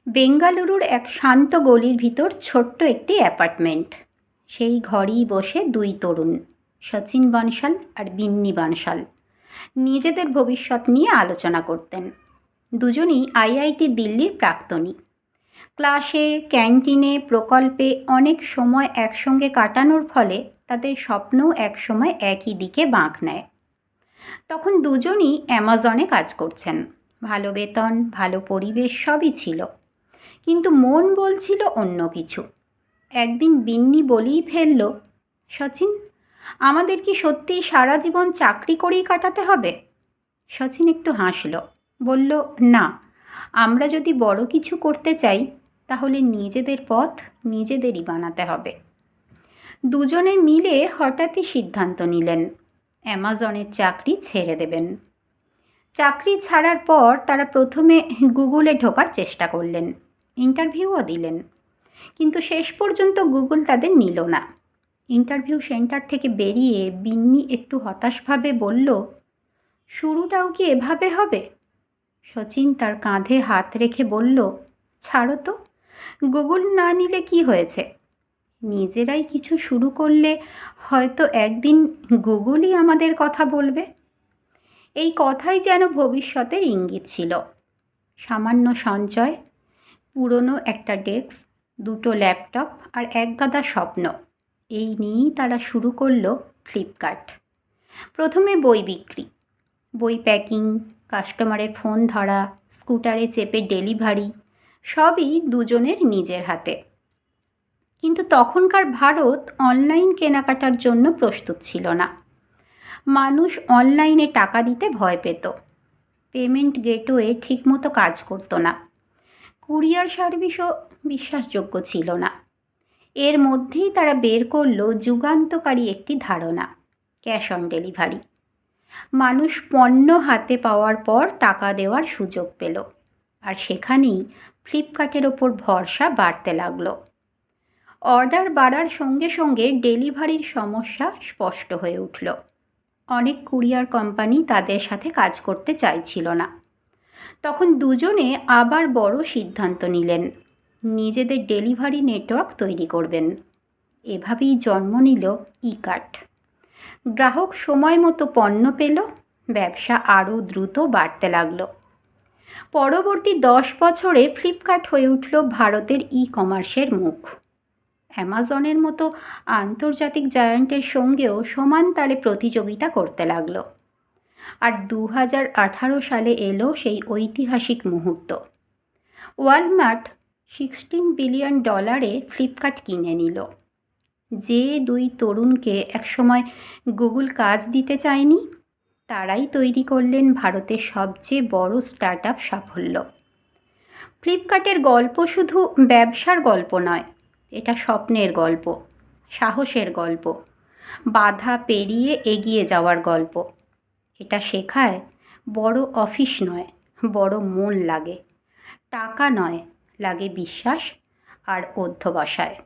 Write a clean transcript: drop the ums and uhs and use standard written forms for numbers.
বেঙ্গালুরুর এক শান্ত গলির ভিতর ছোট্ট একটি অ্যাপার্টমেন্ট। সেই ঘরেই বসে দুই তরুণ, সচিন বানশাল আর বিন্নি বানশাল, নিজেদের ভবিষ্যৎ নিয়ে আলোচনা করতেন। দুজনেই আইআইটি দিল্লির প্রাক্তনী। ক্লাসে, ক্যান্টিনে, প্রকল্পে অনেক সময় একসঙ্গে কাটানোর ফলে তাদের স্বপ্নও একসময় একই দিকে বাঁক নেয়। তখন দুজনই অ্যামাজনে কাজ করছেন। ভালো বেতন, ভালো পরিবেশ সবই ছিল, কিন্তু মন বলছিল অন্য কিছু। একদিন বিন্নি বলেই ফেলল, সচিন, আমাদের কি সত্যি সারা জীবন চাকরি করেই কাটাতে হবে? সচিন একটু হাসল, বলল, না, আমরা যদি বড় কিছু করতে চাই তাহলে নিজেদের পথ নিজেদেরই বানাতে হবে। দুজনে মিলে হঠাৎই সিদ্ধান্ত নিলেন অ্যামাজনের চাকরি ছেড়ে দেবেন। চাকরি ছাড়ার পর তারা প্রথমে গুগলে ঢোকার চেষ্টা করলেন, ইন্টারভিউও দিলেন, কিন্তু শেষ পর্যন্ত গুগল তাদের নিল না। ইন্টারভিউ সেন্টার থেকে বেরিয়ে বিন্নি একটু হতাশভাবে বলল, শুরুটাও কি এভাবে হবে? সচিন তার কাঁধে হাত রেখে বলল, ছাড়ো তো, গুগল না নিলে কি হয়েছে? নিজেরাই কিছু শুরু করলে হয়তো একদিন গুগলই আমাদের কথা বলবে। এই কথাই যেন ভবিষ্যতের ইঙ্গিত ছিল। সামান্য সঞ্চয়, পুরনো একটা ডেস্ক, দুটো ল্যাপটপ আর একগাদা স্বপ্ন, এই নিয়েই তারা শুরু করলো ফ্লিপকার্ট। প্রথমে বই বিক্রি, বই প্যাকিং, কাস্টমারের ফোন ধরা, স্কুটারে চেপে ডেলিভারি, সবই দুজনের নিজের হাতে। কিন্তু তখনকার ভারত অনলাইন কেনাকাটার জন্য প্রস্তুত ছিল না। মানুষ অনলাইনে টাকা দিতে ভয় পেত। পেমেন্ট গেটওয়ে ঠিকমতো কাজ করতো না। কুরিয়ার সার্ভিসও বিশ্বাসযোগ্য ছিল না। এর মধ্যেই তারা বের করলো যুগান্তকারী একটি ধারণা, ক্যাশ অন ডেলিভারি। মানুষ পণ্য হাতে পাওয়ার পর টাকা দেওয়ার সুযোগ পেল, আর সেখানেই ফ্লিপকার্টের ওপর ভরসা বাড়তে লাগলো। অর্ডার বাড়ার সঙ্গে সঙ্গে ডেলিভারির সমস্যা স্পষ্ট হয়ে উঠল। অনেক কুরিয়ার কোম্পানি তাদের সাথে কাজ করতে চাইছিল না। তখন দুজনে আবার বড় সিদ্ধান্ত নিলেন, নিজেদের ডেলিভারি নেটওয়ার্ক তৈরি করবেন। এভাবেই জন্ম নিল ই-কার্ট। গ্রাহক সময় মতো পণ্য পেল, ব্যবসা আরও দ্রুত বাড়তে লাগলো। পরবর্তী 10 বছরে ফ্লিপকার্ট হয়ে উঠল ভারতের ই-কমার্সের মুখ। অ্যামাজনের মতো আন্তর্জাতিক জায়ান্টের সঙ্গেও সমান তালে প্রতিযোগিতা করতে লাগলো। আর 2018 সালে এলো সেই ঐতিহাসিক মুহূর্ত। ওয়ালমার্ট $16 বিলিয়ন ফ্লিপকার্ট কিনে নিল। যে দুই তরুণকে একসময় গুগল কাজ দিতে চায়নি, তারাই তৈরি করলেন ভারতের সবচেয়ে বড় স্টার্টআপ সাফল্য। ফ্লিপকার্টের গল্প শুধু ব্যবসার গল্প নয়, এটা স্বপ্নের গল্প, সাহসের গল্প, বাধা পেরিয়ে এগিয়ে যাওয়ার গল্প। এটা শেখায় বড় অফিস নয়, বড় মন লাগে, টাকা নয়, লাগে বিশ্বাস আর অধ্যবসায়।